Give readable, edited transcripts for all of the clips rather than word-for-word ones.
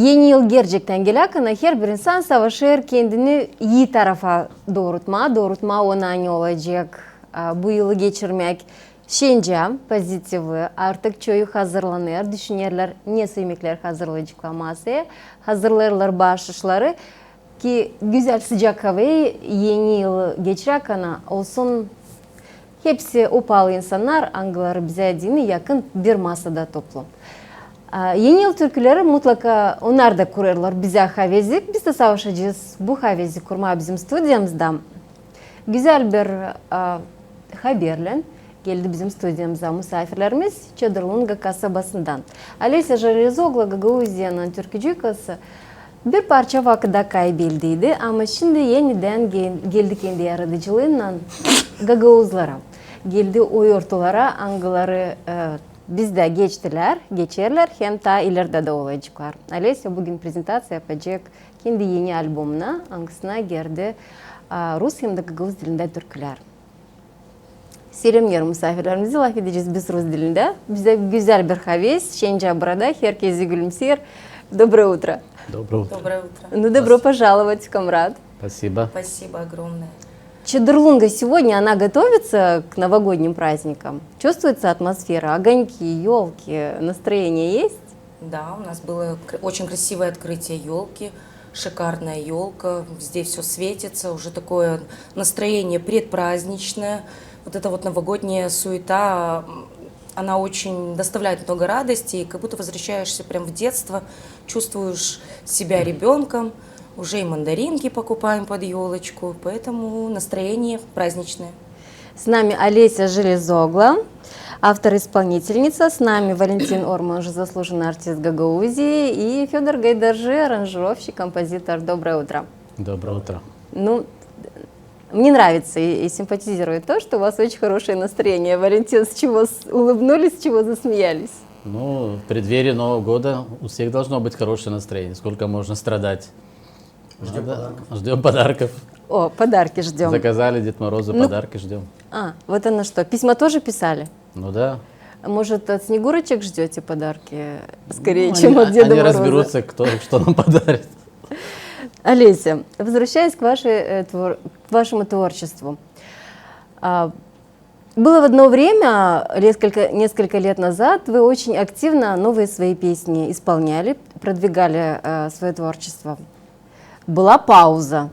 Yeni yıl gerçekten gelakına her bir insan savaşır kendini iyi tarafa doğrultma ona ne olacak, bu yılı geçirmek. Şimdi pozitifi artık çoğu hazırlanır, düşünürler ne yemekler hazırlayacaklar masaya, hazırlarlar başlıkları ki güzel sıcak havayı yeni yıl geçirirken olsun. Hepsi opal insanlar, Anglılar bize dini yakın bir masada toplu. Yeni yıl türküleri mutlaka onlar da kurarlar bize havezik. Biz de savaşacağız bu havezi kurma bizim stüdyomuzda. Güzel bir haberle geldi bizim stüdyomuza misafirlerimiz Çadırlunga kasabasından. Alesya Железогла Gagauziya'nın türkücükası bir parça vakıda kaybedildi ama şimdi yeniden geldi kendi yaratıcılığından Gagauzlara. Geldi o yurtlara, Anglıları bizde geçerler hem ta ileride de olacaklar. Alesya bugün prezentasiya yapacak kendi yeni albümüne, hangisine girdi Rus hem de Gagavuz dilinde türküler. Selamlar misafirlerimizi laf edeceğiz biz Rus dilinde. Bize güzel bir havez, şence burada, herkesi gülümser. Доброе утро. Доброе утро. Доброе утро. Ну, добро пожаловать, комрад. Спасибо. Спасибо огромное. Чадырлунга сегодня, она готовится к новогодним праздникам. Чувствуется атмосфера, огоньки, елки, настроение есть? Да, у нас было очень красивое открытие елки, шикарная елка, здесь все светится, уже такое настроение предпраздничное. Вот эта вот новогодняя суета, она очень доставляет много радости, и как будто возвращаешься прям в детство, чувствуешь себя ребенком, уже и мандаринки покупаем под елочку, поэтому настроение праздничное. С нами Олеся Железогла, автор-исполнительница. С нами Валентин Орман, уже заслуженный артист Гагаузии, и Федор Гайдаржи, аранжировщик, композитор. Доброе утро. Доброе утро. Ну, мне нравится и симпатизирует то, что у вас очень хорошее настроение. Валентин, с чего улыбнулись, с чего засмеялись? Ну, в преддверии Нового года у всех должно быть хорошее настроение. Сколько можно страдать? Ждем подарков. Ждем подарков. О, подарки ждем. Заказали Дед Морозу подарки, ждем. Вот оно что. Письма тоже писали? Ну да. Может, от Снегурочек ждете подарки скорее, Ну, чем от Деда они Мороза? разберутся, кто что нам подарит. Олеся, возвращаясь к вашему творчеству. Было в одно время, несколько лет назад, вы очень активно новые свои песни исполняли, продвигали свое творчество. Была пауза.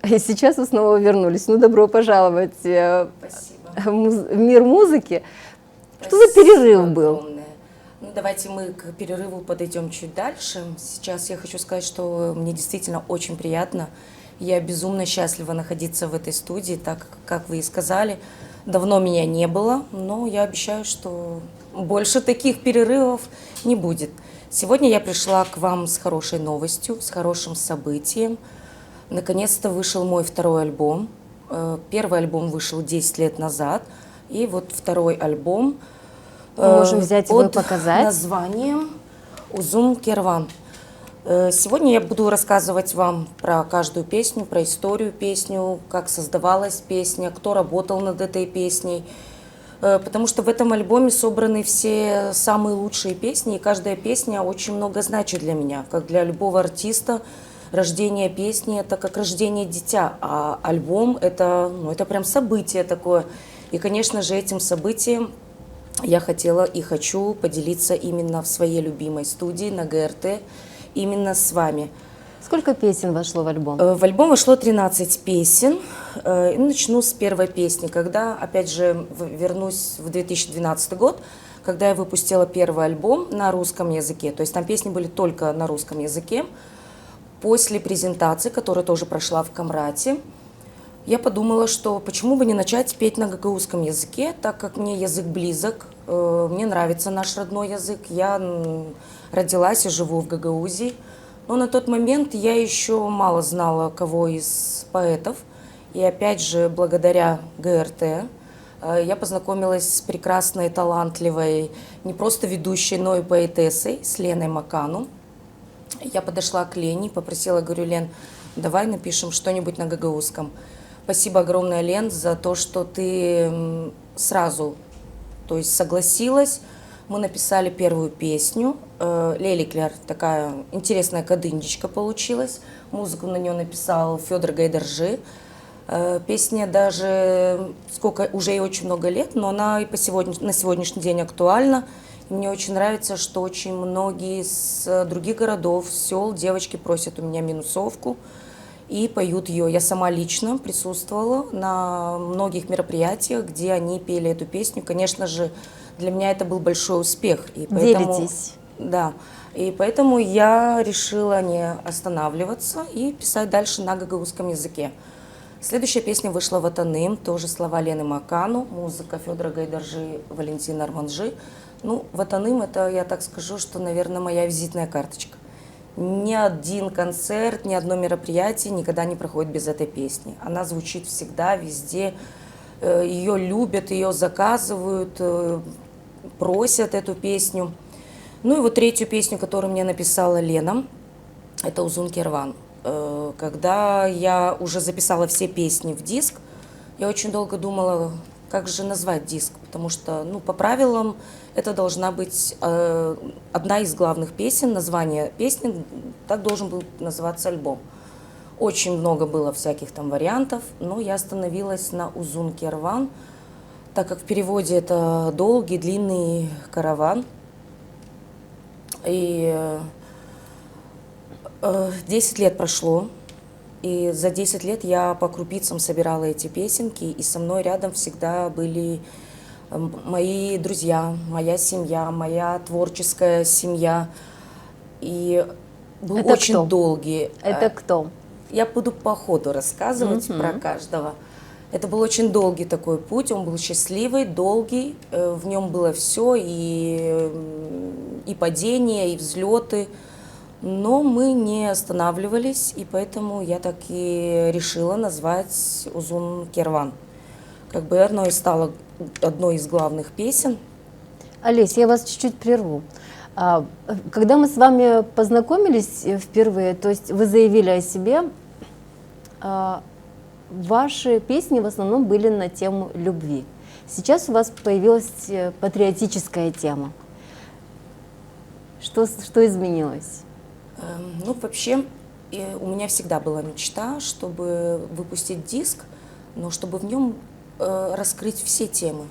И сейчас вы снова вернулись. Ну, добро пожаловать в мир музыки. Что за перерыв был? Огромное. Ну, давайте мы к перерыву подойдем чуть дальше. Сейчас я хочу сказать, что мне действительно очень приятно. Я безумно счастлива находиться в этой студии, так как вы и сказали. Давно меня не было, но я обещаю, что больше таких перерывов не будет. Сегодня я пришла к вам с хорошей новостью, с хорошим событием. Наконец-то вышел мой второй альбом. Первый альбом вышел 10 лет назад, и вот второй альбом Мы можем взять его и показать. названием «Узум Керван». Сегодня я буду рассказывать вам про каждую песню, про историю песню, как создавалась песня, кто работал над этой песней. Потому что в этом альбоме собраны все самые лучшие песни, и каждая песня очень много значит для меня, как для любого артиста. Рождение песни – это как рождение дитя, а альбом – это прям событие такое. И, конечно же, этим событием я хотела и хочу поделиться именно в своей любимой студии на ГРТ, именно с вами. Сколько песен вошло в альбом? В альбом вошло 13 песен. И начну с первой песни. Когда, опять же, вернусь в 2012 год, когда я выпустила первый альбом на русском языке. То есть там песни были только на русском языке. После презентации, которая тоже прошла в Камрате, я подумала, что почему бы не начать петь на гагаузском языке, так как мне язык близок, мне нравится наш родной язык. Я родилась и живу в Гагаузии. Но на тот момент я еще мало знала кого из поэтов. И опять же, благодаря ГРТ, я познакомилась с прекрасной, талантливой, не просто ведущей, но и поэтессой, с Леной Макану. Я подошла к Лене, попросила, говорю: Лен, давай напишем что-нибудь на гагаузском. Спасибо огромное, Лен, за то, что ты сразу, то есть согласилась, Мы написали первую песню. Леликлер, такая интересная кадындичка получилась. Музыку на нее написал Федор Гайдаржи. Песня даже, сколько, уже ей очень много лет, но она и на сегодняшний день актуальна. И мне очень нравится, что очень многие с других городов, сел, девочки просят у меня минусовку и поют ее. Я сама лично присутствовала на многих мероприятиях, где они пели эту песню. Конечно же, для меня это был большой успех. И поэтому, Делитесь. да, и поэтому я решила не останавливаться и писать дальше на гагаузском языке. Следующая песня вышла «Ватаным», тоже слова Лены Макану, музыка Федора Гайдаржи, Валентина Арманжи. Ну, «Ватаным» — это, я так скажу, что, наверное, моя визитная карточка. Ни один концерт, ни одно мероприятие никогда не проходит без этой песни. Она звучит всегда, везде. Ее любят, ее заказывают, просят эту песню. Ну и вот третью песню, которую мне написала Лена, это «Узун Керван». Когда я уже записала все песни в диск, я очень долго думала, как же назвать диск, потому что, ну, по правилам, это должна быть одна из главных песен, название песни, так должен был называться альбом. Очень много было всяких там вариантов, но я остановилась на «Узун Керван», так как в переводе это долгий, длинный караван. И 10 лет прошло, и за 10 лет я по крупицам собирала эти песенки, и со мной рядом всегда были мои друзья, моя семья, моя творческая семья. И был Это очень кто? долгий. Это кто? Я буду по ходу рассказывать про каждого. Это был очень долгий такой путь, он был счастливый, долгий, в нем было все, и падения, и взлеты. Но мы не останавливались, и поэтому я так и решила назвать «Узун Керван». Как бы оно и стало одной из главных песен. Олесь, я вас чуть-чуть прерву. Когда мы с вами познакомились впервые, то есть вы заявили о себе, ваши песни в основном были на тему любви. Сейчас у вас появилась патриотическая тема. Что изменилось? Ну, вообще, у меня всегда была мечта, чтобы выпустить диск, но чтобы в нем раскрыть все темы.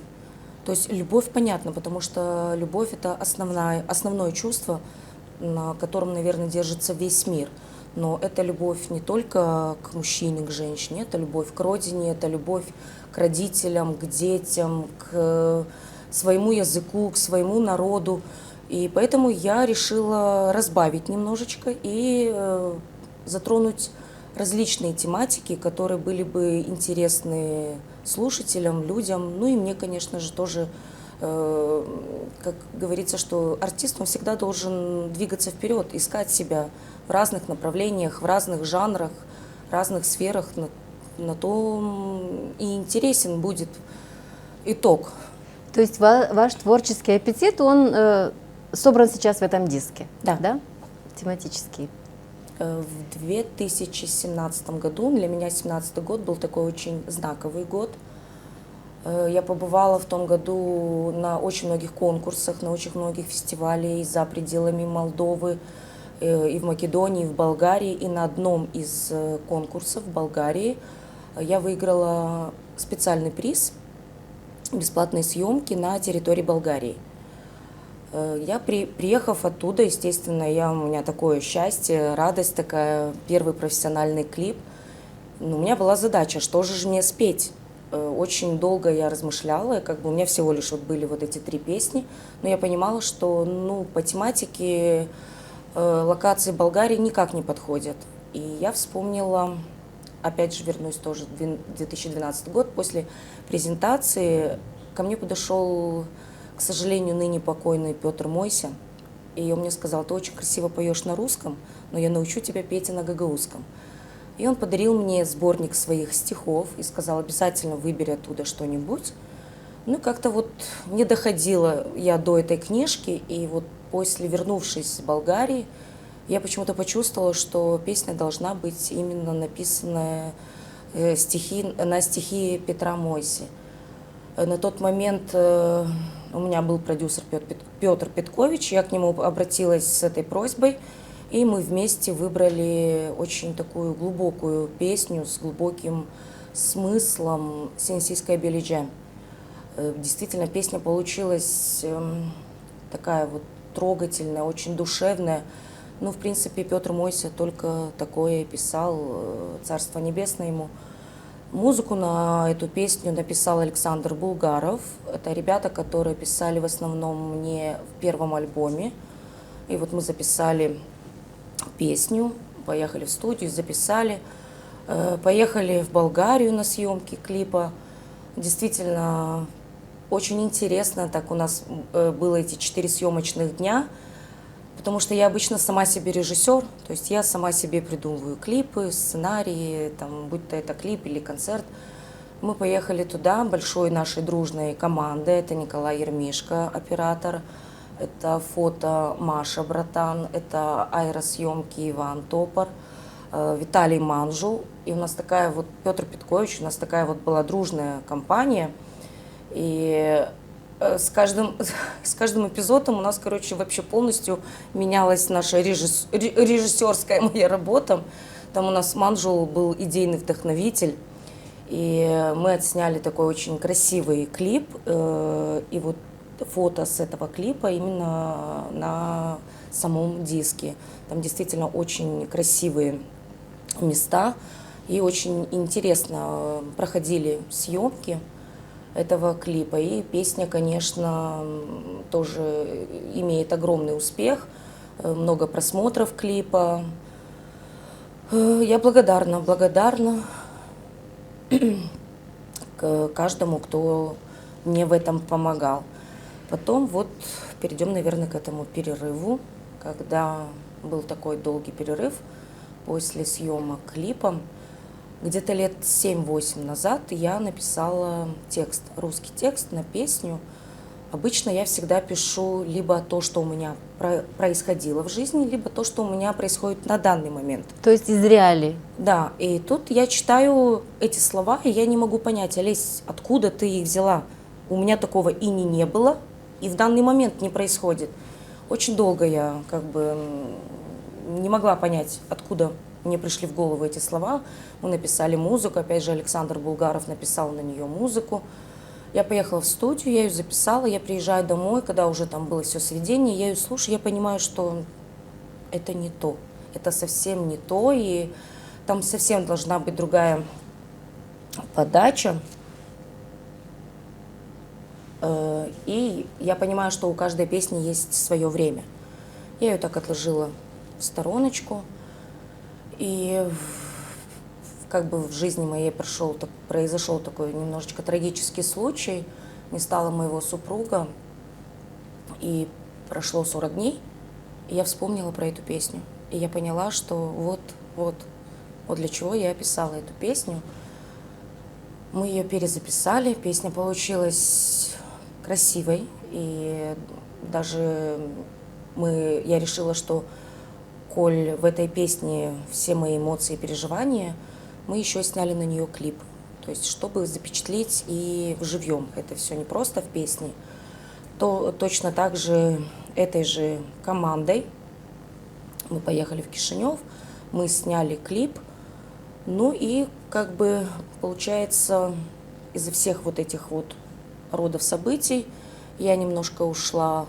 То есть любовь, понятно, потому что любовь — это основное чувство, на котором, наверное, держится весь мир. Но это любовь не только к мужчине, к женщине, это любовь к родине, это любовь к родителям, к детям, к своему языку, к своему народу. И поэтому я решила разбавить немножечко и затронуть различные тематики, которые были бы интересны слушателям, людям, ну и мне, конечно же, тоже, как говорится, что артист, он всегда должен двигаться вперед, искать себя в разных направлениях, в разных жанрах, разных сферах, на том и интересен будет итог. То есть ваш творческий аппетит, он собран сейчас в этом диске? Да. Тематический. В 2017 году, для меня 2017 год был такой очень знаковый год. Я побывала в том году на очень многих конкурсах, на очень многих фестивалях за пределами Молдовы, и в Македонии, и в Болгарии. И на одном из конкурсов в Болгарии я выиграла специальный приз – бесплатные съемки на территории Болгарии. Я, приехав оттуда, естественно, у меня такое счастье, радость такая, первый профессиональный клип. Но у меня была задача, что же мне спеть. Очень долго я размышляла, как бы у меня всего лишь вот были вот эти 3 песни, но я понимала, что, ну, по тематике локации Болгарии никак не подходят. И я вспомнила, опять же вернусь тоже в 2012 год, после презентации ко мне подошел, к сожалению, ныне покойный Петр Мойся, и он мне сказал: ты очень красиво поешь на русском, но я научу тебя петь и на гагаузском. И он подарил мне сборник своих стихов и сказал: обязательно выбери оттуда что-нибудь. Ну, как-то вот не доходила я до этой книжки, и вот после, вернувшись с Болгарии, я почему-то почувствовала, что песня должна быть именно написанная на стихи Петра Мойси. На тот момент у меня был продюсер Петр Петкович, я к нему обратилась с этой просьбой, и мы вместе выбрали очень такую глубокую песню с глубоким смыслом «Сенсийская Белиджа». Действительно, песня получилась такая вот трогательная, очень душевная. Ну, в принципе, Петр Мойся только такое писал, Царство Небесное ему. Музыку на эту песню написал Александр Булгаров. Это ребята, которые писали в основном мне в первом альбоме. И вот мы записали песню, поехали в студию, записали. Поехали в Болгарию на съемки клипа. Действительно, очень интересно. Так у нас было эти 4 съемочных дня. Потому что я обычно сама себе режиссер, то есть я сама себе придумываю клипы, сценарии, там, будь то это клип или концерт. Мы поехали туда большой нашей дружной командой. Это Николай Ермишко, оператор, это фото Маша Братан, это аэросъемки Иван Топор, Виталий Манжул. И у нас такая вот, Петр Петкович, у нас такая вот была дружная компания. И с каждым эпизодом у нас, короче, вообще полностью менялась наша режиссерская моя работа. Там у нас Манжул был идейный вдохновитель, и мы отсняли такой очень красивый клип, и вот фото с этого клипа именно на самом диске. Там действительно очень красивые места, и очень интересно проходили съемки этого клипа. И песня, конечно, тоже имеет огромный успех, много просмотров клипа. Я благодарна каждому, кто мне в этом помогал. Потом вот перейдем, наверное, к этому перерыву, когда был такой долгий перерыв после съемок клипа. Где-то лет 7-8 назад я написала текст, русский текст на песню. Обычно я всегда пишу либо то, что у меня происходило в жизни, либо то, что у меня происходит на данный момент. То есть из реалий. Да, и тут я читаю эти слова, и я не могу понять: Олесь, откуда ты их взяла? У меня такого и не было, и в данный момент не происходит. Очень долго я как бы не могла понять, откуда мне пришли в голову эти слова. Мы написали музыку, опять же, Александр Булгаров написал на нее музыку. Я поехала в студию, я ее записала, я приезжаю домой, когда уже там было все сведение, я ее слушаю, я понимаю, что это не то, это совсем не то, и там совсем должна быть другая подача. И я понимаю, что у каждой песни есть свое время. Я ее так отложила в стороночку. И как бы в жизни моей произошел такой немножечко трагический случай. Не стало моего супруга, и прошло 40 дней, и я вспомнила про эту песню. И я поняла, что вот для чего я описала эту песню. Мы ее перезаписали, песня получилась красивой, и даже я решила, что коль в этой песне все мои эмоции и переживания, мы еще сняли на нее клип. То есть, чтобы запечатлеть и вживьем это все, не просто в песне, то точно так же этой же командой мы поехали в Кишинев, мы сняли клип. Ну и как бы получается, из-за всех вот этих вот родов событий я немножко ушла,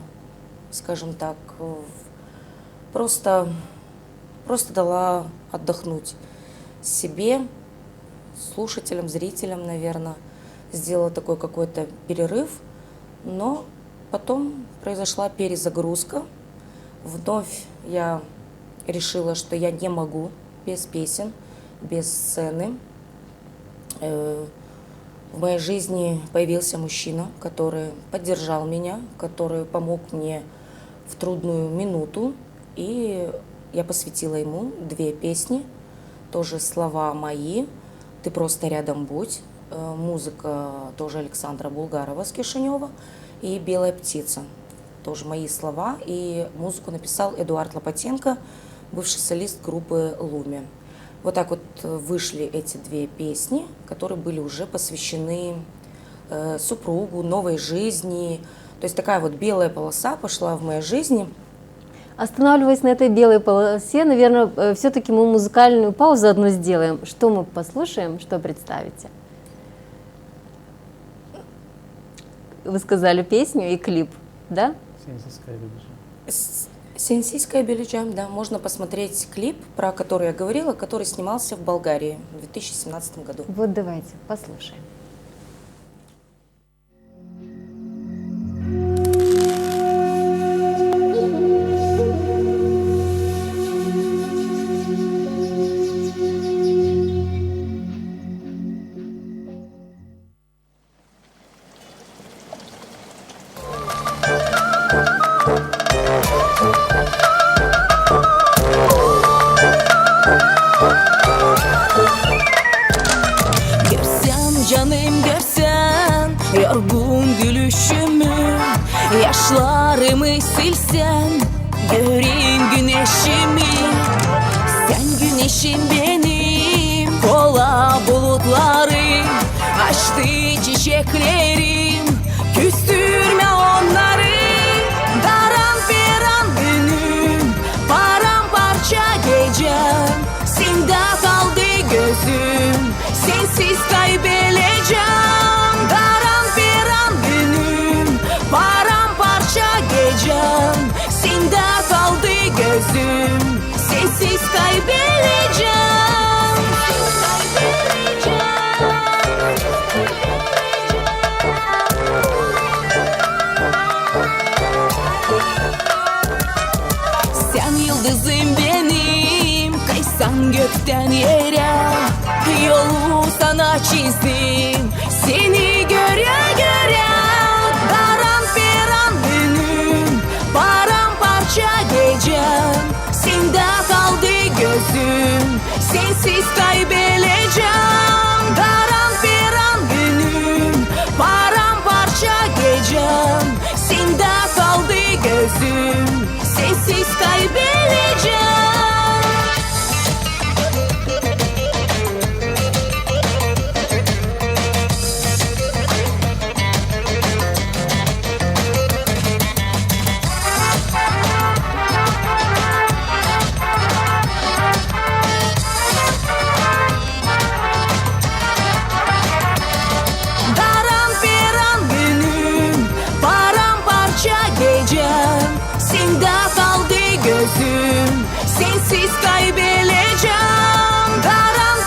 скажем так, просто дала отдохнуть себе, слушателям, зрителям, наверное. Сделала такой какой-то перерыв, но потом произошла перезагрузка. Вновь я решила, что я не могу без песен, без сцены. В моей жизни появился мужчина, который поддержал меня, который помог мне в трудную минуту. И я посвятила ему 2 песни, тоже слова мои, «Ты просто рядом будь», музыка тоже Александра Булгарова с Кишинева, и «Белая птица», тоже мои слова, и музыку написал Эдуард Лопатенко, бывший солист группы «Луми». Вот так вот вышли эти 2 песни, которые были уже посвящены супругу, новой жизни, То есть такая вот белая полоса пошла в моей жизни. Останавливаясь на этой белой полосе, наверное, все-таки мы музыкальную паузу одну сделаем. Что мы послушаем, что представите? Вы сказали песню и клип, да? Сенсийская Билиджам, да, можно посмотреть клип, про который я говорила, который снимался в Болгарии в 2017 году. Вот давайте послушаем. Görsen canım görsen yorgun gülüşümü, yaşlarımı silsen göreyim güneşimi. Sen güneşim benim, kola bulutları, açtı çiçeklerim, küstürme onları. Daran günüm, paramparça gecem, sende kaldı gözüm, sensiz kaybedeceğim. Daran günüm, paramparça gecem, sende kaldı gözüm, sensiz kaybedeceğim. Sen yıldızım benim, kaysan gökten yere, yolu sana çizdim, seni göre göre. Daran günüm, paramparça gecem, sende kaldı gözüm, sensiz kaybedeceğim. Daran günüm, paramparça gecem, sende kaldı gözüm, sensiz kaybedeceğim. Daran günüm, paramparça gecem, sende kaldı gözüm, sensiz kaybedeceğim. Daran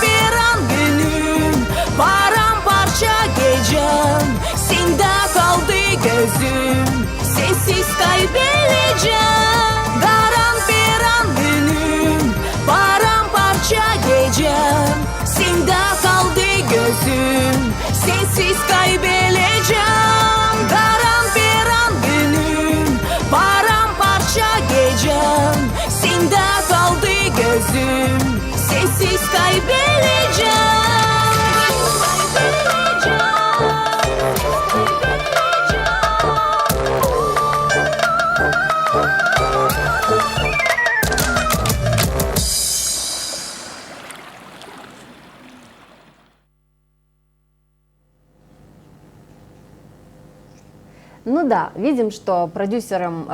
günüm, paramparça gecem, sende kaldı gözüm, sensiz kaybedeceğim. Daran günüm, paramparça gecem, sende kaldı gözüm, sensiz kaybedeceğim. Daran günüm, paramparça gecem, sende kaldı gözüm, sensiz kaybedeceğim. Ну да, видим, что продюсером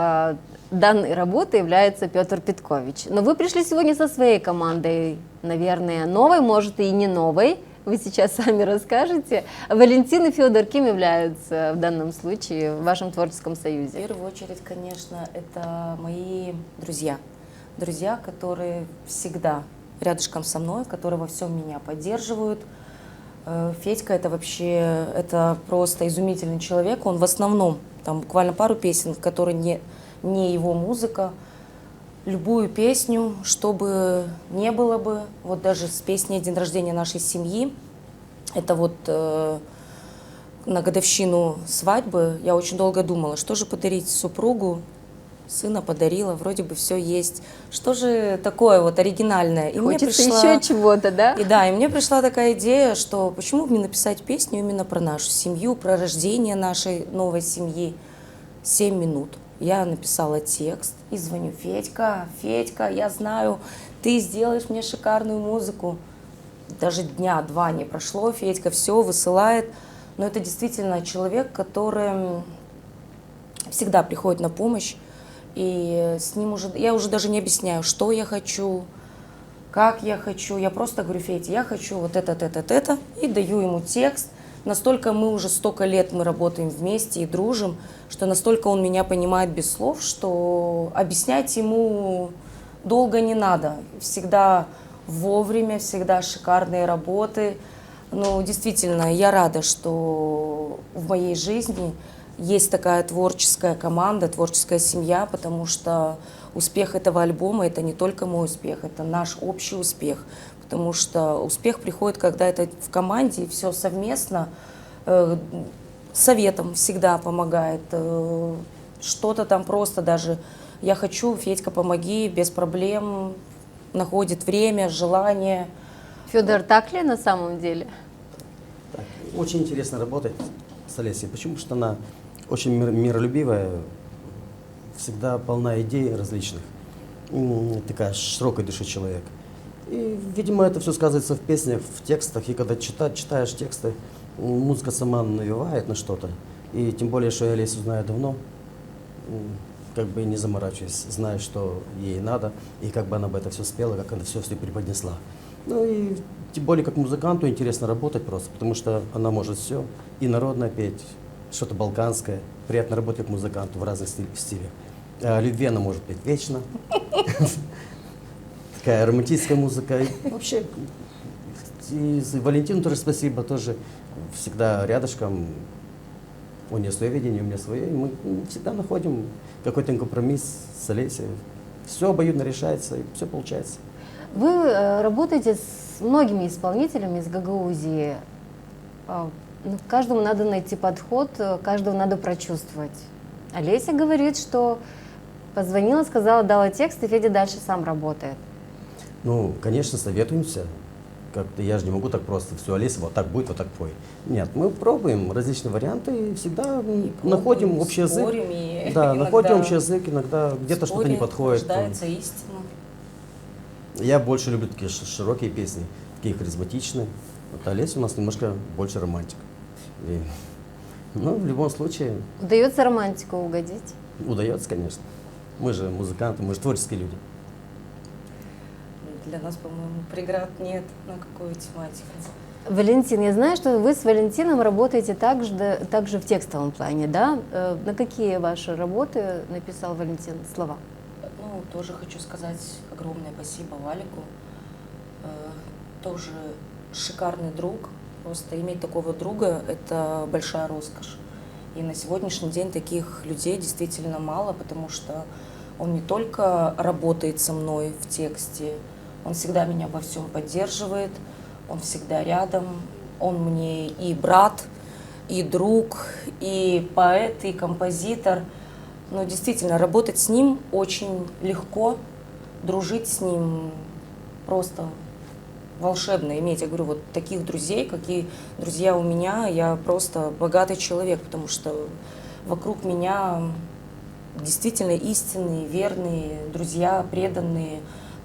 данной работы является Петр Петкович. Но вы пришли сегодня со своей командой, наверное, новой, может и не новой. Вы сейчас сами расскажете. Валентин и Федор кем являются в данном случае в вашем творческом В союзе? первую очередь, конечно, это мои друзья. Друзья, которые всегда рядышком со мной, которые во всем меня поддерживают. Федька это вообще, это просто изумительный человек. Он в основном, там буквально пару песен, которые не его музыка. Любую песню, чтобы не было бы, вот даже с песней «День рождения нашей семьи», это вот на годовщину свадьбы, я очень долго думала, что же подарить супругу, сына подарила, вроде бы все есть. Что же такое вот оригинальное? И Хочется еще чего-то, да? И мне пришла такая идея, что почему бы не написать песню именно про нашу семью, про рождение нашей новой семьи. 7 минут. Я написала текст и звоню: Федька, я знаю, ты сделаешь мне шикарную музыку. Даже дня-два не прошло, Федька все высылает. Но это действительно человек, который всегда приходит на помощь. И с ним уже, я уже даже не объясняю, что я хочу, как я хочу. Я просто говорю: Федя, я хочу вот это, и даю ему текст. Настолько мы уже столько лет мы работаем вместе и дружим, что настолько он меня понимает без слов, что объяснять ему долго не надо. Всегда вовремя, всегда шикарные работы. Ну, действительно, я рада, что в моей жизни есть такая творческая команда, творческая семья, потому что успех этого альбома – это не только мой успех, это наш общий успех. Потому что успех приходит, когда это в команде, и все совместно, советом всегда помогает. Что-то там просто даже «я хочу, Федька, помоги», без проблем, находит время, желание. Федор, так ли на самом деле? Так, очень интересно работать с Олесей, почему? Потому что она очень миролюбивая, всегда полна идей различных, такая широкой души человек. И, видимо, это все сказывается в песнях, в текстах, и когда читаешь тексты, музыка сама навевает на что-то. И тем более, что я Олесю знаю давно, как бы не заморачиваясь, знаю, что ей надо, и как бы она бы это все спела, как она все преподнесла. Ну и тем более, как музыканту интересно работать просто, потому что она может все, и народное петь, что-то балканское. Приятно работать как музыканту в разных стилях. О любви она может петь вечно. Такая романтическая музыка. И вообще, и Валентину тоже спасибо, тоже всегда рядышком. У нее свое видение, у меня свое. И мы всегда находим какой-то компромисс с Олесей. Все обоюдно решается, и все получается. Вы работаете с многими исполнителями из Гагаузии. Каждому надо найти подход, каждого надо прочувствовать. Олеся говорит, что позвонила, сказала, дала текст, и Федя дальше сам работает. Ну, конечно, советуемся. Как-то я же не могу так просто, все, Олеся, вот так будет, вот так пой. Нет, мы пробуем различные варианты и всегда находим общий язык. Спорим, Да, находим общий язык, иногда где-то что-то не подходит. Рождается истина. Я больше люблю такие широкие песни, такие харизматичные. Вот Олеся у нас немножко больше романтик. И, ну, в любом случае, Удается романтику угодить? удается, конечно. Мы же музыканты, мы же творческие люди. Для нас, по-моему, преград нет на какую тематику. Валентин, я знаю, что вы с Валентином работаете также в текстовом плане, да? На какие ваши работы написал Валентин слова? Ну, тоже хочу сказать огромное спасибо Валику. Тоже шикарный друг. Просто иметь такого друга – это большая роскошь. И на сегодняшний день таких людей действительно мало, потому что он не только работает со мной в тексте, он всегда меня во всем поддерживает, он всегда рядом, он мне и брат, и друг, и поэт, и композитор. Но действительно, работать с ним очень легко, дружить с ним просто волшебно иметь. Я говорю, вот таких друзей, какие друзья у меня, я просто богатый человек, потому что вокруг меня действительно истинные, верные друзья, преданные,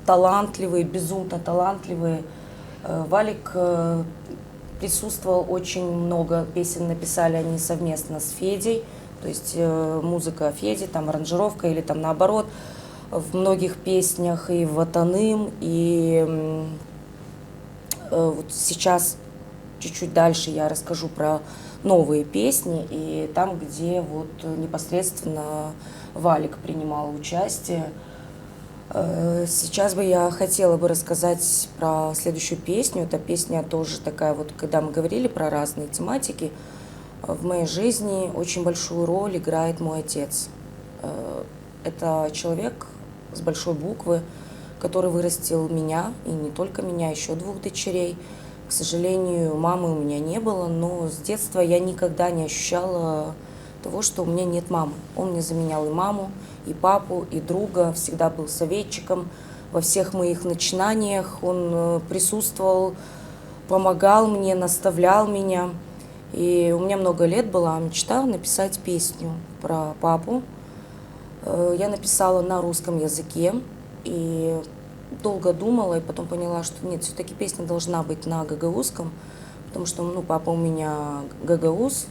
талантливые, безумно талантливые. Валик присутствовал очень много песен, написали они совместно с Федей, то есть музыка Феди, там аранжировка или там наоборот, в многих песнях и «Ватаным», и вот сейчас чуть-чуть дальше я расскажу про новые песни, и там, где вот непосредственно Валик принимал участие. Сейчас бы я хотела бы рассказать про следующую песню. Эта песня тоже такая вот, когда мы говорили про разные тематики, в моей жизни очень большую роль играет мой отец. Это человек с большой буквы, который вырастил меня, и не только меня, еще 2 дочерей. К сожалению, мамы у меня не было, но с детства я никогда не ощущала того, что у меня нет мамы. Он мне заменял и маму, и папу, и друга, всегда был советчиком во всех моих начинаниях. Он присутствовал, помогал мне, наставлял меня. И у меня много лет была мечта написать песню про папу. Я написала на русском языке и долго думала, и потом поняла, что нет, все-таки песня должна быть на гагаузском, потому что ну, папа у меня гагауз,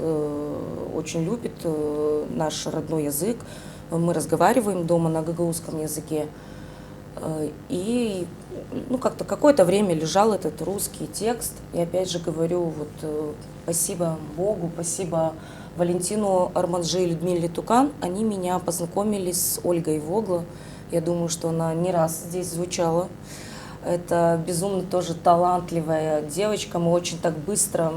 очень любит наш родной язык. Мы разговариваем дома на гагаузском языке. И ну, как-то какое-то время лежал этот русский текст. И опять же говорю, вот спасибо Богу, спасибо Валентину Арманджи и Людмиле Тукан. Они меня познакомили с Ольгой Вогло. Я думаю, что она не раз здесь звучала. Это безумно тоже талантливая девочка. Мы очень так быстро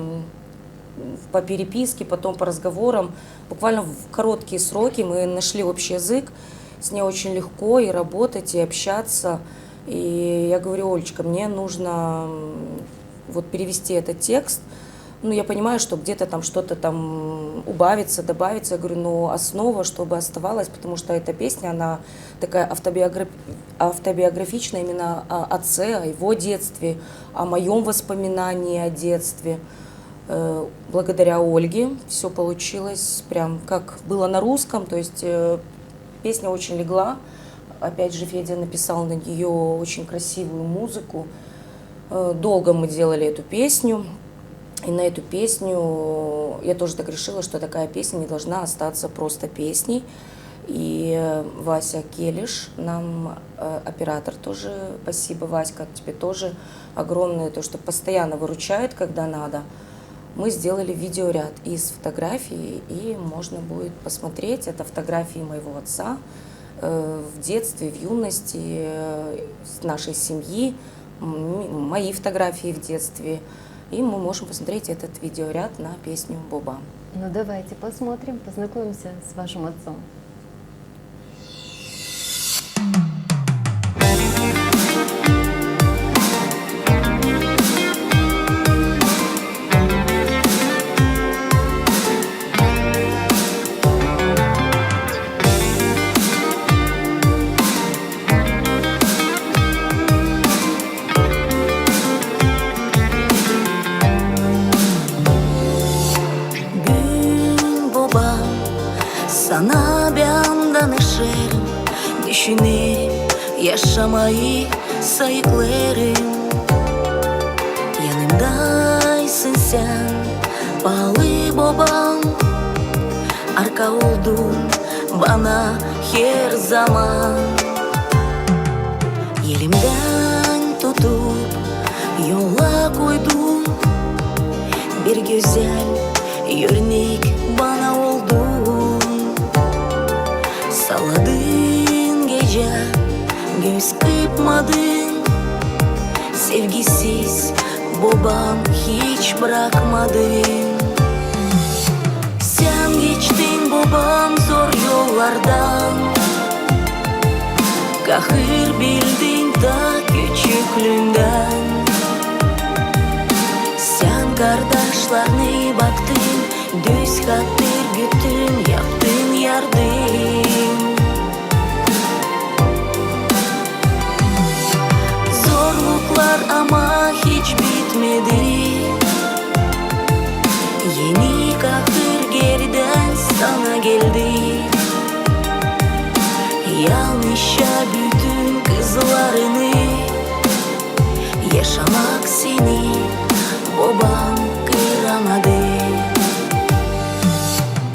по переписке, потом по разговорам, буквально в короткие сроки мы нашли общий язык. С ней очень легко и работать, и общаться. И я говорю: Олечка, мне нужно вот перевести этот текст. Ну, я понимаю, что где-то там что-то там убавится, добавится. Я говорю, но основа, чтобы оставалась, потому что эта песня, она такая автобиографичная именно о отце, о его детстве, о моем воспоминании о детстве. Благодаря Ольге все получилось прям как было на русском, то есть песня очень легла. Опять же, Федя написал на нее очень красивую музыку. Долго мы делали эту песню. И на эту песню я тоже так решила, что такая песня не должна остаться просто песней. И Вася Келиш, нам оператор тоже, спасибо, Васька, тебе тоже огромное, то, что постоянно выручает, когда надо. Мы сделали видеоряд из фотографий, и можно будет посмотреть. Это фотографии моего отца в детстве, в юности, нашей семьи, мои фотографии в детстве. И мы можем посмотреть этот видеоряд на песню Боба. Ну давайте посмотрим, познакомимся с вашим отцом. Sana bir anda neşerim, düşünüp yaşamayı sayıklarım. Yanımdaysın sen, pahalı babam. Arka oldun bana her zaman. Elimden tutup yola koydun. Bir güzel örnek bana oldun. Salladın gece, göz kırpmadın. Sevgisiz babam hiç bırakmadın. Sen geçtin babam zor yollardan. Kahır bildin ta küçüklüğünden. Sen kardeşlerine baktın, düz hatır güttün, yaptın yardım. Zorluklar ama hiç bitmedi. Yeni kahır geriden sana geldi. Yanlışa bütün kızlarını, yaşamak seni babam kıramadı.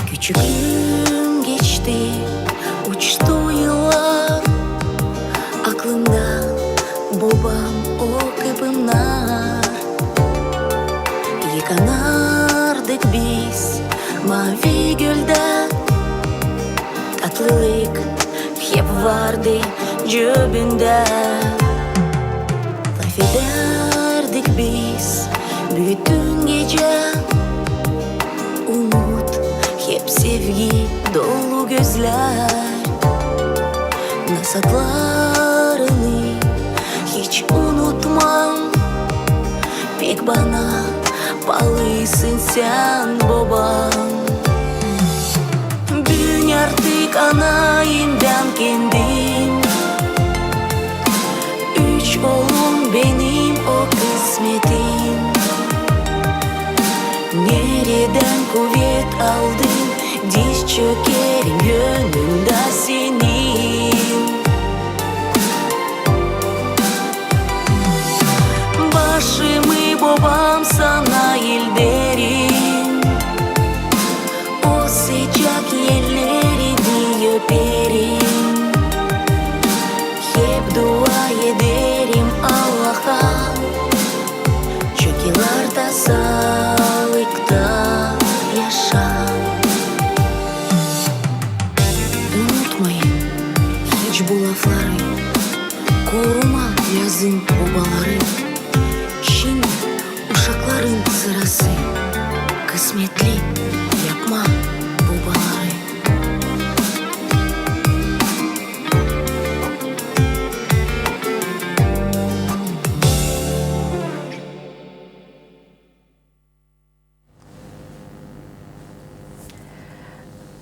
Küçüklüğüm geçti, uçtu yıllar. Aklımda babam o kıpımlar. Yıkanardık biz mavi gölde. Tatlılık hep vardı cebinde. Laf ederdik biz bütün gece. Umut hep sevgi dolu gözler. Nasatlarını hiç unutmam. Pek bana bağlısın sen babam. Bugün artık anayım ben kendim. 3 oğlum benim o kısmetim. Nereden kuvvet aldın, diz çökerim gönlümde senin. Başımı babam sana ilderim. O sıcak yerlerini öperim. Hep dua ederim Allah'a. Çok yıllarda sağlıkta yaşa. Unutmayın hiç bu lafları. Koruma yazın babaları. Şimdi uşakların sırası. Kısmetli yapma babaları.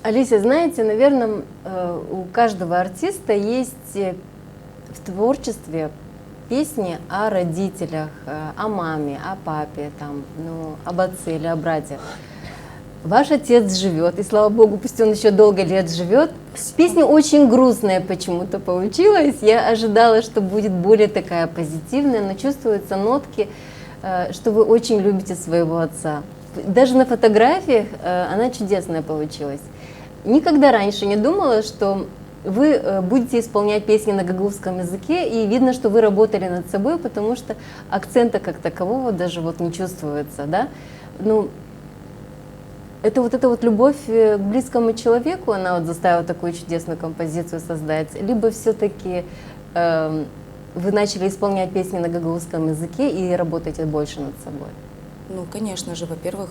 Олеся, знаете, наверное, у каждого артиста есть в творчестве песни о родителях, о маме, о папе, там, ну, об отце или о брате. Ваш отец живет, и слава богу, пусть он еще долго лет живет. Песня очень грустная почему-то получилась. Я ожидала, что будет более такая позитивная, но чувствуются нотки, что вы очень любите своего отца. Даже на фотографиях она чудесная получилась. Никогда раньше не думала, что вы будете исполнять песни на гагаузском языке, и видно, что вы работали над собой, потому что акцента как такового даже вот не чувствуется, да? Ну, это вот эта вот любовь к близкому человеку, она вот заставила такую чудесную композицию создать, либо все-таки вы начали исполнять песни на гагаузском языке и работаете больше над собой? Ну, конечно же, во-первых,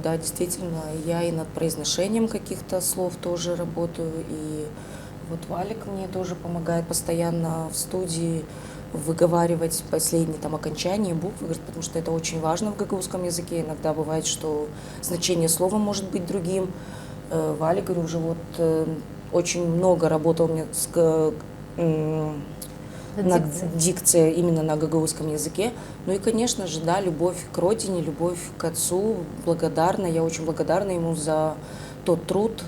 да, действительно, я и над произношением каких-то слов тоже работаю, и вот Валик мне тоже помогает постоянно в студии выговаривать последние там окончания букв, потому что это очень важно в гагаузском языке. Иногда бывает, что значение слова может быть другим. Валик, говорю, уже вот очень много работал мне над дикцией именно на гагаузском языке. Ну и, конечно же, да, любовь к родине, любовь к отцу, благодарна. Я очень благодарна ему за тот труд,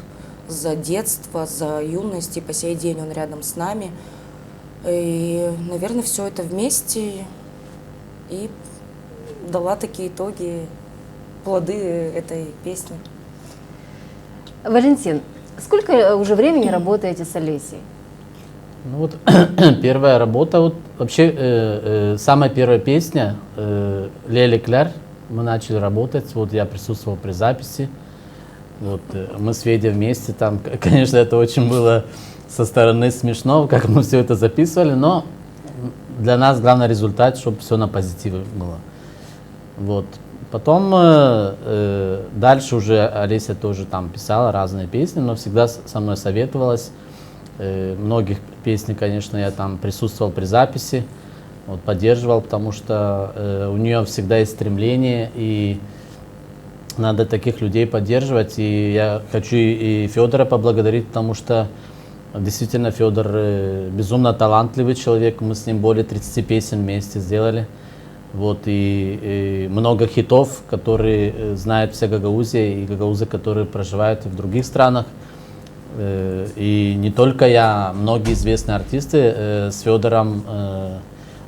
за детство, за юность, и по сей день он рядом с нами. И, наверное, все это вместе и дала такие итоги, плоды этой песни. Валентин, сколько уже времени работаете с Олесей? Ну вот первая работа, вот вообще самая первая песня «Леле Кляр», мы начали работать, вот я присутствовал при записи, вот мы с Федей вместе, там, конечно, это очень было со стороны смешно, как мы все это записывали, но для нас главный результат, чтобы все на позитиве было. Вот. Потом дальше уже Олеся тоже там писала разные песни, но всегда со мной советовалась. Многих песен, конечно, я там присутствовал при записи, вот, поддерживал, потому что у нее всегда есть стремление, и надо таких людей поддерживать. И я хочу и Федора поблагодарить, потому что действительно Федор безумно талантливый человек, мы с ним более 30 песен вместе сделали. Вот, и много хитов, которые знают вся Гагаузия, и гагаузы, которые проживают в других странах. И не только я, многие известные артисты с Федором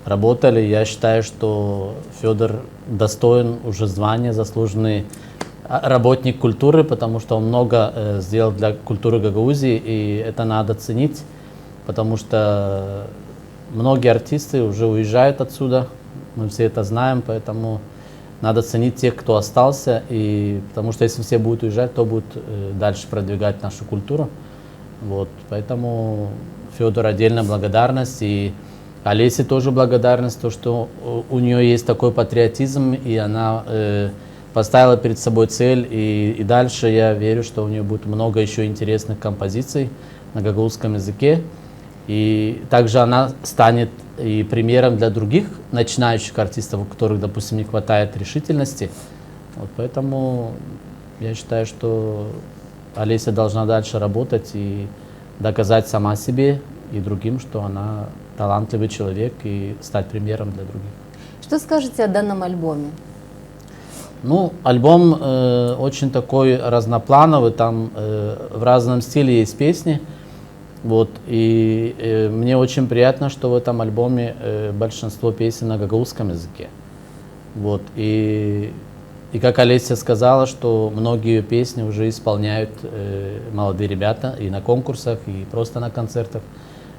работали. Я считаю, что Федор достоин уже звания, заслуженный работник культуры, потому что он много сделал для культуры Гагаузии, и это надо ценить, потому что многие артисты уже уезжают отсюда, мы все это знаем, поэтому надо ценить тех, кто остался, и потому что если все будут уезжать, то будут дальше продвигать нашу культуру. Вот, поэтому Федору отдельная благодарность, и Олесе тоже благодарность, то, что у нее есть такой патриотизм, и она поставила перед собой цель, и дальше я верю, что у нее будет много еще интересных композиций на гагаузском языке. И также она станет и примером для других начинающих артистов, у которых, допустим, не хватает решительности. Вот поэтому я считаю, что Олеся должна дальше работать и доказать сама себе и другим, что она талантливый человек, и стать примером для других. Что скажете о данном альбоме? Ну, альбом очень такой разноплановый, там в разном стиле есть песни. Вот, и мне очень приятно, что в этом альбоме большинство песен на гагаузском языке. Вот. И как Олеся сказала, что многие ее песни уже исполняют молодые ребята и на конкурсах, и просто на концертах.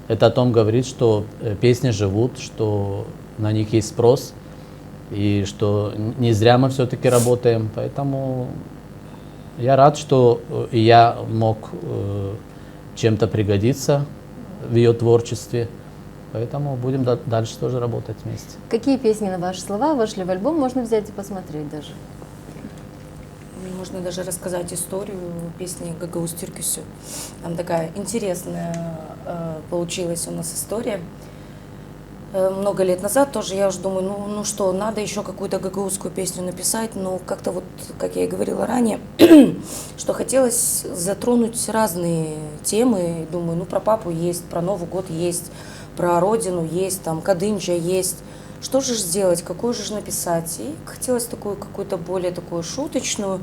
Это о том говорит, что песни живут, что на них есть спрос, и что не зря мы все-таки работаем. Поэтому я рад, что и я мог чем-то пригодиться в ее творчестве. Поэтому будем дальше тоже работать вместе. Какие песни на ваши слова вошли в альбом, можно взять и посмотреть даже. Можно даже рассказать историю песни «Гагауз Тюркюсю». Там такая интересная получилась у нас история. Много лет назад тоже я уже думаю, ну что, надо еще какую-то гагаузскую песню написать, но как-то вот, как я и говорила ранее, что хотелось затронуть разные темы. Думаю, ну про папу есть, про Новый год есть, про родину есть, там Кадынджа есть. Что же сделать, какую же написать? И хотелось такую какую-то более такую шуточную,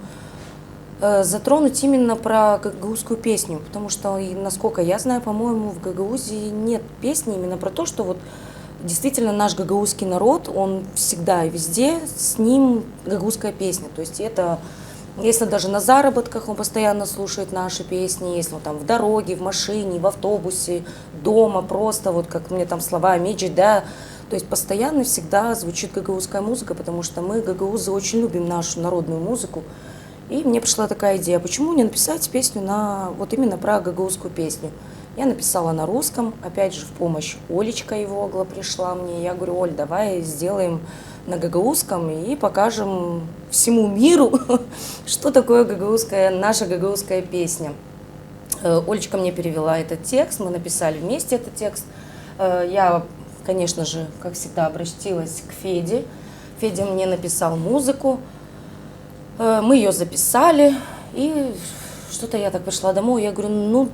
затронуть именно про гагаузскую песню, потому что, насколько я знаю, по-моему, в Гагаузе нет песни именно про то, что вот действительно наш гагаузский народ, он всегда и везде, с ним гагаузская песня. То есть это, если даже на заработках он постоянно слушает наши песни, если он там в дороге, в машине, в автобусе, дома, просто вот как мне там слова «меджи», да, то есть постоянно всегда звучит гагаузская музыка, потому что мы, гагаузы, очень любим нашу народную музыку. И мне пришла такая идея, почему не написать песню вот именно про гагаузскую песню. Я написала на русском, опять же в помощь Олечка Ивогла пришла мне. Я говорю: Оль, давай сделаем на гагаузском и покажем всему миру, что такое наша гагаузская песня. Олечка мне перевела этот текст, мы написали вместе этот текст. Я, конечно же, как всегда, обратилась к Феде. Федя мне написал музыку, мы ее записали, и что-то я так пришла домой, я говорю, ну,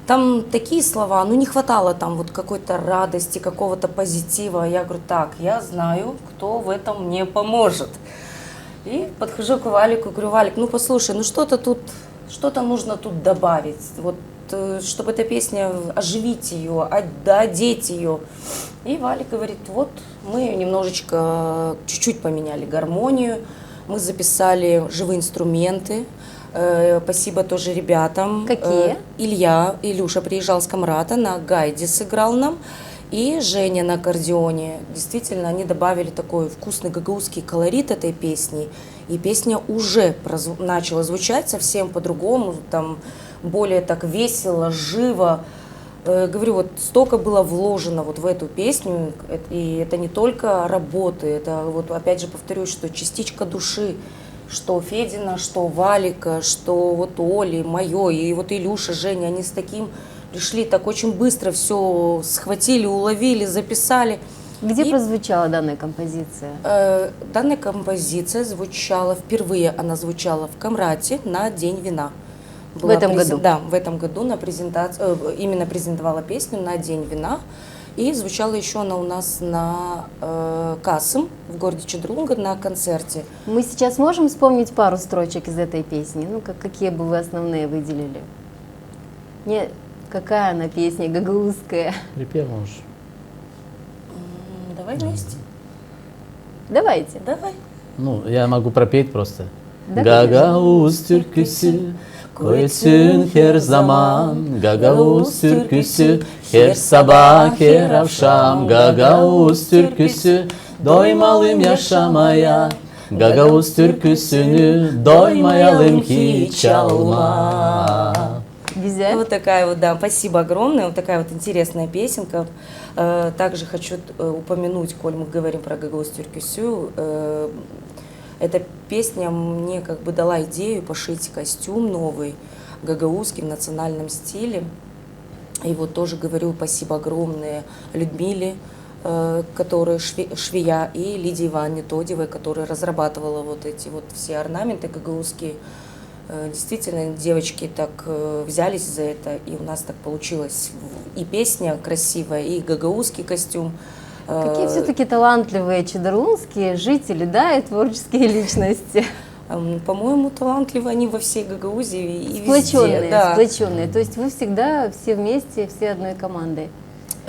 там такие слова, ну, не хватало там вот какой-то радости, какого-то позитива. Я говорю, так, я знаю, кто в этом мне поможет. И подхожу к Валику, говорю, Валик, ну, послушай, ну, что-то нужно тут добавить, вот, чтобы эта песня, оживить ее, одеть ее. И Валик говорит, вот, мы немножечко, чуть-чуть поменяли гармонию, мы записали живые инструменты. Спасибо тоже ребятам. Какие? Илюша приезжал с Камрата, на гайде сыграл нам. И Женя на аккордеоне. Действительно, они добавили такой вкусный гагаузский колорит этой песни. И песня уже начала звучать совсем по-другому, там более так весело, живо. Говорю, вот столько было вложено вот в эту песню, и это не только работы, это вот опять же повторюсь, что частичка души, что Федина, что Валика, что вот Оли, мое, и вот Илюша, Женя, они с таким пришли, так очень быстро все схватили, уловили, записали. Где И прозвучала данная композиция? данная композиция звучала, впервые она звучала в Камрате на День вина. В этом году? Да, в этом году на именно презентовала песню на День вина. И звучала еще она у нас на Касым в городе Чедрунга на концерте. Мы сейчас можем вспомнить пару строчек из этой песни? Ну, какие бы вы основные выделили? Не, какая она песня гагаузская? Припев можешь. Давай вместе. Давайте. Давай. Ну, я могу пропеть просто. Да, Gagavuz türküsü koysun her zaman, Gagavuz türküsü her sabah her akşam, Gagavuz türküsü doymalım yaşamaya, Gagavuz türküsünü doymayalım hiç çalma. Güzel. Вот такая вот, да, спасибо огромное, вот такая вот интересная песенка. Также хочу упомянуть, коль мы говорим про Гагауз Тюркюсю, эта песня мне как бы дала идею пошить костюм новый, гагаузский, в национальном стиле. И вот тоже говорю спасибо огромное Людмиле, которая швея, и Лидии Ивановне Тодевой, которая разрабатывала вот эти вот все орнаменты гагаузские. Действительно, девочки так взялись за это, и у нас так получилось и песня красивая, и гагаузский костюм. Какие все-таки талантливые чедерлунские жители, да, и творческие личности. По-моему, талантливы они во всей Гагаузе и Сплоченные, везде. Да. сплоченные. То есть вы всегда все вместе, все одной командой.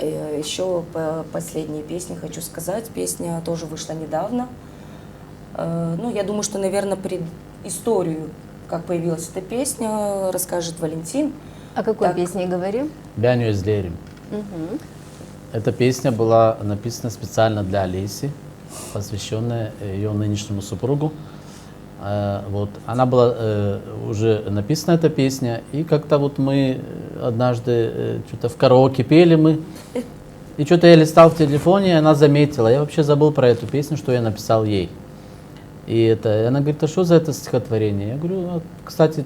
Еще по последней песне хочу сказать. Песня тоже вышла недавно. Ну, я думаю, что, наверное, предысторию, как появилась эта песня, расскажет Валентин. О какой Так. песне говорим? «Бяню излерим». Эта песня была написана специально для Олеси, посвященная ее нынешнему супругу. Вот. Она была уже написана, эта песня, и как-то вот мы однажды что-то в караоке пели мы, и что-то я листал в телефоне, и она заметила. Я вообще забыл про эту песню, что я написал ей. И она говорит: а что за это стихотворение? Я говорю: «А, кстати,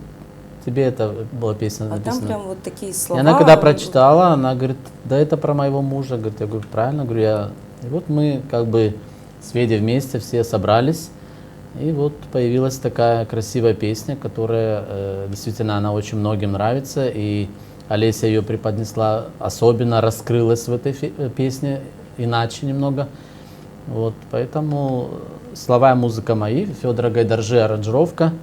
тебе это была песня А написана». там прям вот такие И слова. она когда прочитала, она говорит: да это про моего мужа. Говорит, я говорю: правильно, говорю, я. И вот мы как бы с Федей вместе все собрались, и вот появилась такая красивая песня, которая действительно она очень многим нравится, и Олеся ее преподнесла, особенно раскрылась в этой песне, иначе немного. Вот, поэтому слова и музыка мои, Федора Гайдаржи аранжировка.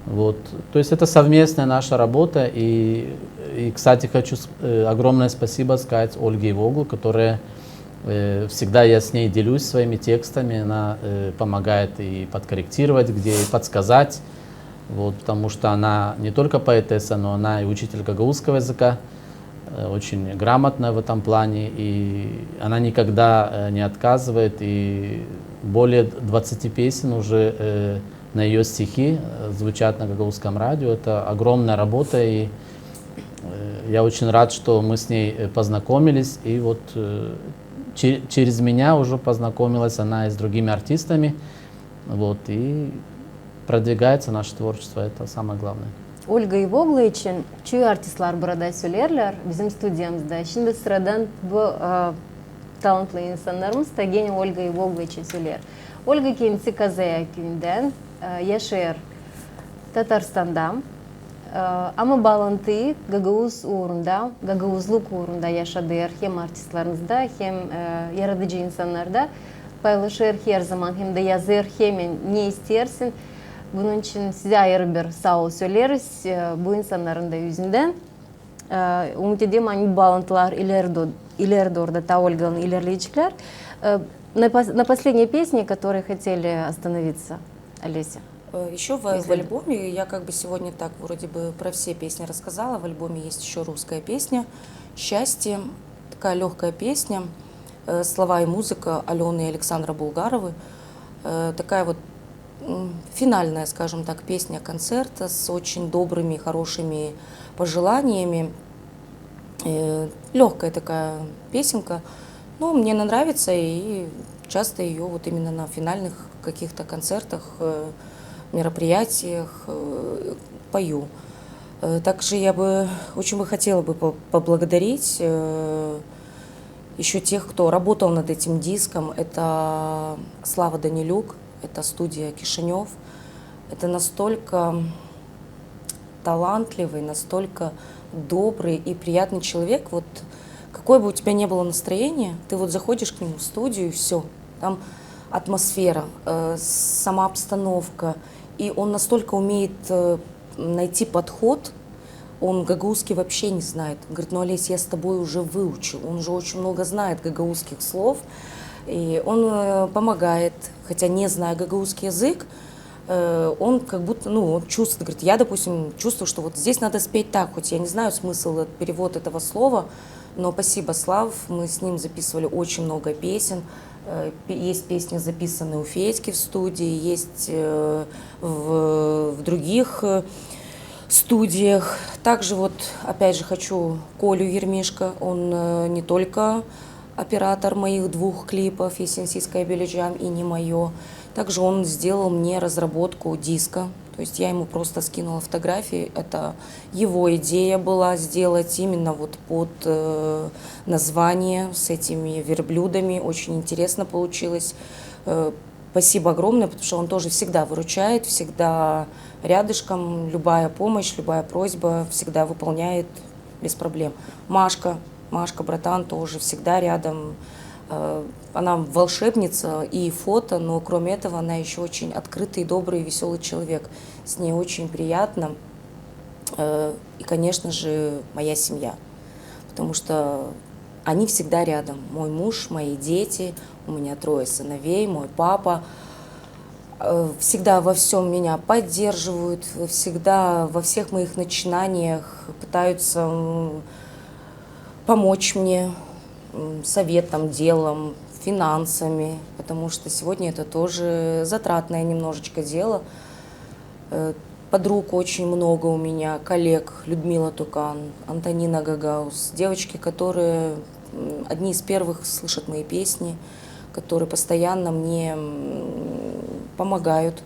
Вот. То есть это совместная наша работа. И кстати, хочу огромное спасибо сказать Ольге Ивоглу, которая всегда, я с ней делюсь своими текстами, она помогает и подкорректировать, где и подсказать. Вот, потому что она не только поэтесса, но она и учитель гагаузского языка, очень грамотная в этом плане, и она никогда не отказывает, и более 20 песен уже на ее стихи звучат на гагаузском радио. Это огромная работа, и я очень рад, что мы с ней познакомились, и вот через меня уже познакомилась она и с другими артистами, вот, и продвигается наше творчество, это самое главное. Ольга Ивогла için чүй артистлар burada söylerler bizim stüdyamızda. Şimdi sıradan bu talantlı insanlarımız da gene Olga Ivogla için söyler. Olga kendisi Kazaya köyünden yaşar Tatarstan'da. Ama bağlantıyı Gagauz uğrunda, Gagauzluk uğrunda yaşadığı hem artistlarınızda hem yaratıcı insanlarda paylaşır her zaman, hem de yazır hemen ne istersin. Bunun için size ayrı bir sağ ol söyleriz bu insanların da yüzünden. Umut ediyorum hani bu bağlantılar ileride orada та Ольганы ilerleyecekler. На последней песне, которой хотели остановиться, Олеся. Еще в альбоме, я как бы сегодня так вроде бы про все песни рассказала, в альбоме есть еще русская песня «Счастье», такая легкая песня, слова и музыка Алены и Александра Булгаровы, такая вот финальная, скажем так, песня концерта с очень добрыми, хорошими пожеланиями, легкая такая песенка, но мне она нравится, и часто ее вот именно на финальных каких-то концертах, мероприятиях пою. Также я бы очень хотела бы поблагодарить еще тех, кто работал над этим диском. Это Слава Данилюк, это студия Кишинев. Это настолько талантливый, настолько добрый и приятный человек. Вот какое бы у тебя ни было настроение, ты вот заходишь к нему в студию, и все. Там атмосфера, сама обстановка. И он настолько умеет найти подход, он гагаузский вообще не знает. Он говорит: ну, Олесь, я с тобой уже выучил, он же очень много знает гагаузских слов. И он помогает, хотя не зная гагаузский язык, он как будто, ну, он чувствует, говорит, я, допустим, чувствую, что вот здесь надо спеть так, хоть я не знаю смысл, перевод этого слова, но спасибо, Слав, мы с ним записывали очень много песен. Есть песни, записанные у Федьки в студии, есть в других студиях. Также вот, опять же, хочу Колю Ермишко, он не только оператор моих 2 клипов «Есенсийская Беледжан» и «Не мое». Также он сделал мне разработку диска, то есть я ему просто скинула фотографии. Это его идея была сделать именно вот под название с этими верблюдами. Очень интересно получилось. Спасибо огромное, потому что он тоже всегда выручает, всегда рядышком. Любая помощь, любая просьба всегда выполняет без проблем. Машка, братан, тоже всегда рядом. Она волшебница и фото, но кроме этого она еще очень открытый, добрый, веселый человек. С ней очень приятно. И, конечно же, моя семья. Потому что они всегда рядом. Мой муж, мои дети, у меня 3 сыновей, мой папа. Всегда во всем меня поддерживают, всегда во всех моих начинаниях пытаются помочь мне советом, делом, финансами, потому что сегодня это тоже затратное немножечко дело. Подруг очень много у меня, коллег: Людмила Тукан, Антонина Гагаус, девочки, которые одни из первых слышат мои песни, которые постоянно мне помогают,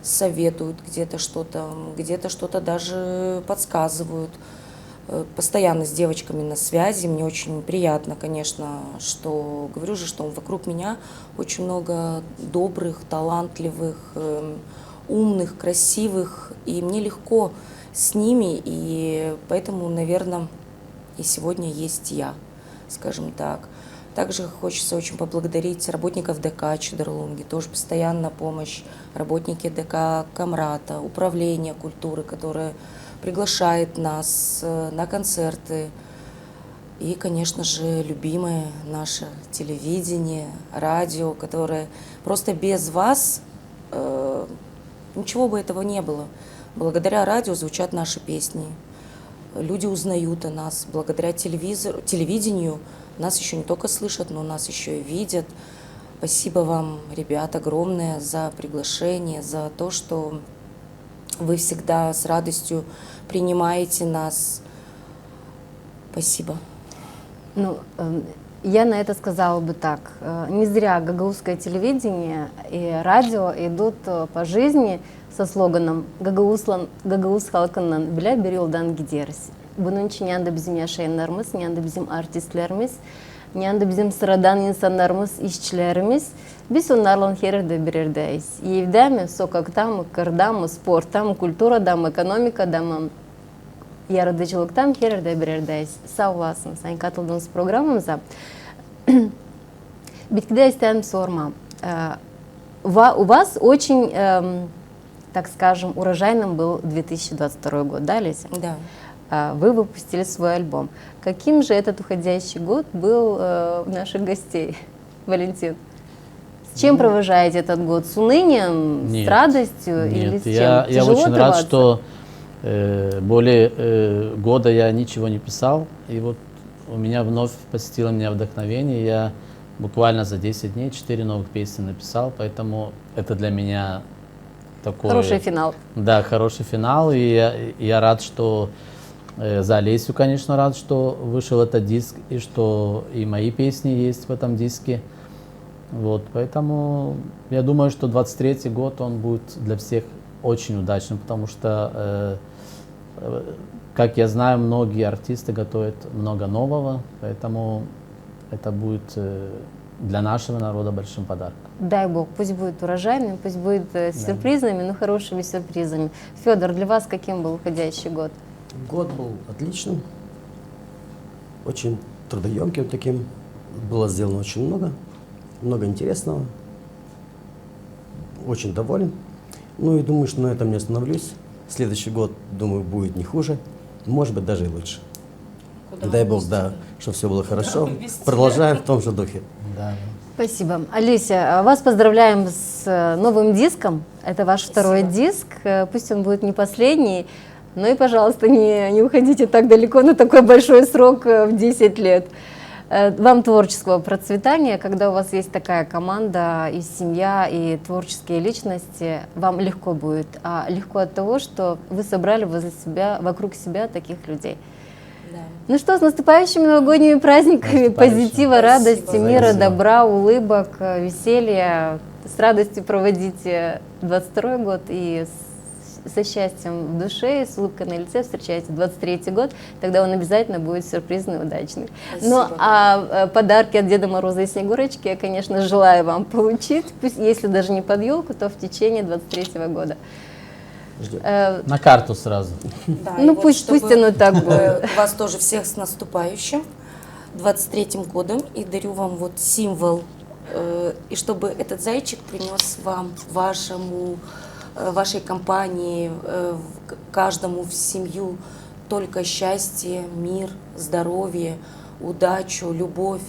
советуют где-то что-то даже подсказывают. Постоянно с девочками на связи. Мне очень приятно, конечно, что, говорю же, что вокруг меня очень много добрых, талантливых, умных, красивых, и мне легко с ними, и поэтому, наверное, и сегодня есть я, скажем так. Также хочется очень поблагодарить работников ДК Чудерлунги, тоже постоянно помощь, работники ДК Камрата, управление культуры, которое приглашает нас на концерты. И, конечно же, любимое наше телевидение, радио, которое просто без вас ничего бы этого не было. Благодаря радио звучат наши песни. Люди узнают о нас. Благодаря телевидению нас еще не только слышат, но нас еще и видят. Спасибо вам, ребят, огромное за приглашение, за то, что вы всегда с радостью принимаете нас. Спасибо. Ну, я на это сказала бы так. Не зря гагаузское телевидение и радио идут по жизни со слоганом «Гагауз халкынан біле берилдан гидерс». Bunun için yanında bizim yaşayanlarımız, yanında bizim artistlerimiz, yanında bizim sıradan insanlarımız, işçilerimiz. Biz onlarla her yerde bir yerdeyiz. Evde mi, sokakta mı, kırda mı, sporta mı, kulturada mı, ekonomikada mı, yaratıcılıkta mı, her yerde bir yerdeyiz. Sağ olasınız, sayın katıldığınız programımıza. Биткиде istedim sormam. У вас очень, так скажем, урожайным был 2022 год, да, Леся? Да. Вы выпустили свой альбом. Каким же этот уходящий год был у наших гостей, Валентин? С чем провожаете этот год? С унынием, с радостью или с чем? Я Тяжело очень рад, отрываться? что более года я ничего не писал, и вот у меня вновь посетило меня вдохновение. Я буквально за 10 дней 4 новых песни написал, поэтому это для меня такой... Хороший финал. Да, хороший финал, и я рад, что за Олесю, конечно, рад, что вышел этот диск, и что и мои песни есть в этом диске. Вот, поэтому я думаю, что 23-й год, он будет для всех очень удачным, потому что, как я знаю, многие артисты готовят много нового, поэтому это будет для нашего народа большим подарком. Дай Бог, пусть будет урожайным, пусть будет с сюрпризами, но хорошими сюрпризами. Федор, для вас каким был уходящий год? Год был отличным, очень трудоемким таким. Было сделано очень много интересного. Очень доволен. Ну и думаю, что на этом не остановлюсь. Следующий год, думаю, будет не хуже, может быть, даже и лучше. Дай Бог, да, чтобы все было хорошо. Продолжаем в том же духе. Да. Спасибо. Алися, вас поздравляем с новым диском. Это ваш второй диск. Пусть он будет не последний. Ну и, пожалуйста, не уходите так далеко на такой большой срок в 10 лет. Вам творческого процветания, когда у вас есть такая команда, и семья, и творческие личности, вам легко будет. А легко от того, что вы собрали вокруг себя таких людей. Да. Ну что, с наступающими новогодними праздниками, позитива, радости, мира, добра, улыбок, веселья. С радостью проводите 22 год и со счастьем в душе и с улыбкой на лице встречайте 23-й год, тогда он обязательно будет сюрпризный и удачный. Ну а подарки от Деда Мороза и Снегурочки я, конечно, желаю вам получить, пусть, если даже не под елку, то в течение 23-го года. На карту сразу. Да, Ну и пусть оно так будет. Вас тоже всех с наступающим 23-м годом, и дарю вам вот символ, и чтобы этот зайчик принес вам, вашей компании, каждому в семью только счастье, мир, здоровье, удачу, любовь,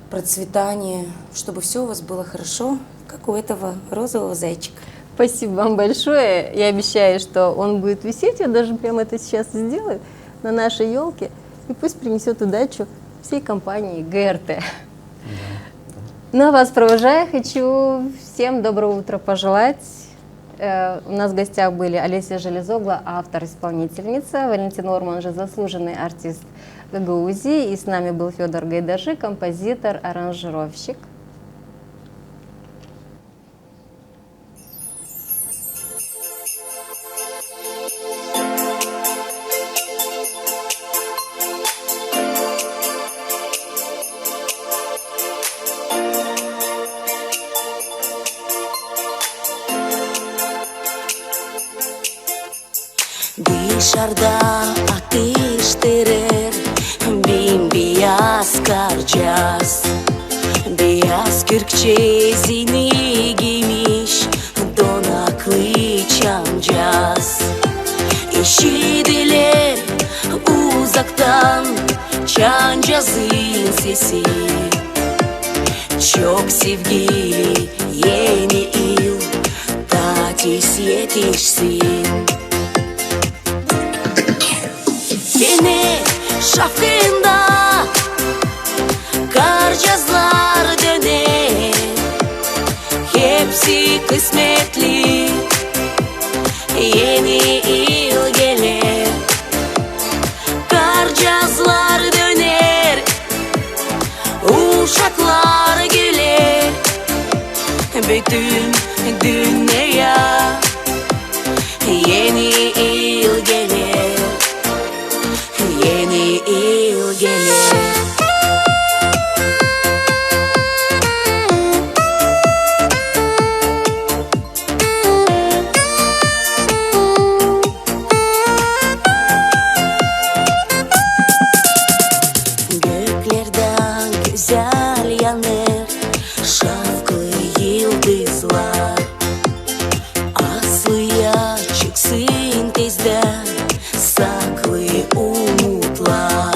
процветание, чтобы все у вас было хорошо, как у этого розового зайчика. Спасибо вам большое. Я обещаю, что он будет висеть. Я даже прямо это сейчас сделаю на нашей елке. И пусть принесет удачу всей компании ГРТ. Ну а вас провожая, хочу всем доброго утра пожелать. У нас в гостях были Олеся Железогла, автор-исполнительница, Валентин Орман же заслуженный артист Гагаузии, и с нами был Федор Гайдаши, композитор, аранжировщик. Dışarıda ateşterer bembeyaz karcaz, beyaz kürkçezini giymiş donaklı çamcaz. Eşidiler uzaktan çancazın sesi, çok sevgili yeni yıl tatis yetişsin. Yine şafkında karcazlar döner, hepsi kısmetli, yeni yıl gelir. Karcazlar döner, uşaklar güler, bütün dünya yeni yıl gelir. Yeni yıl gelir. Göklerden güzel yanır şafklı yıldızlar. Aslıya çıksın tezden saklı umutlar.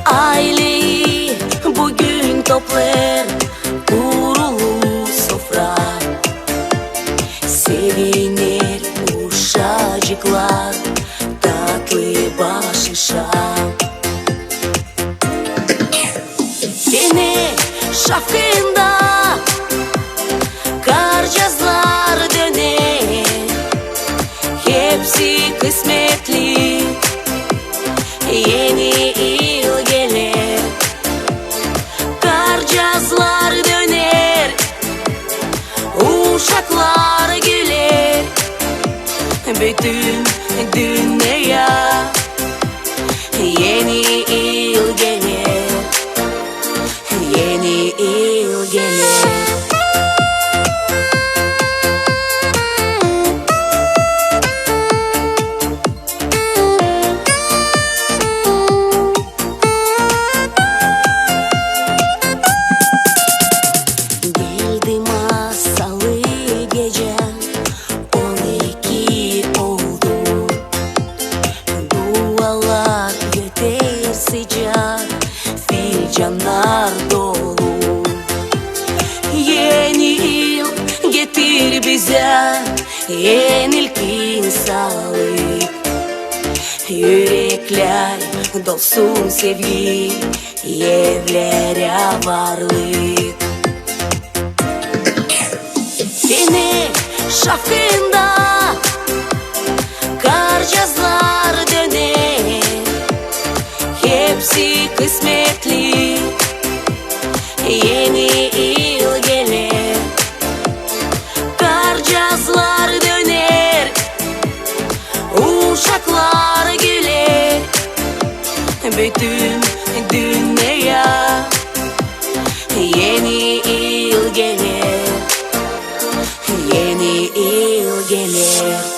Aileyi bugün toplar kurulu sofra, sevinir uşacıklar tatlı bahşişa. Yine şafkında karcazlar döner, hepsi kısmetli, yeni yıl gelir. Karcazlar döner, uşaklar güler, bütün dünya yeni yıl gelir. Yeni yıl gelir. Geldi masalı gece, 12 oldu. Dualar yeter sıcak, fincanlar dolu. Yeni yıl getir bize yenilkin sağlık. Yürekler dolsun sevgi, evlere varlık. Yine şafkında karcazlar döner, hepsi kısmetli, yeni yıl gelir. Karcazlar döner, uşaklar güler, bütün dünya yeni yıl gelir. Yeni yıl gelir.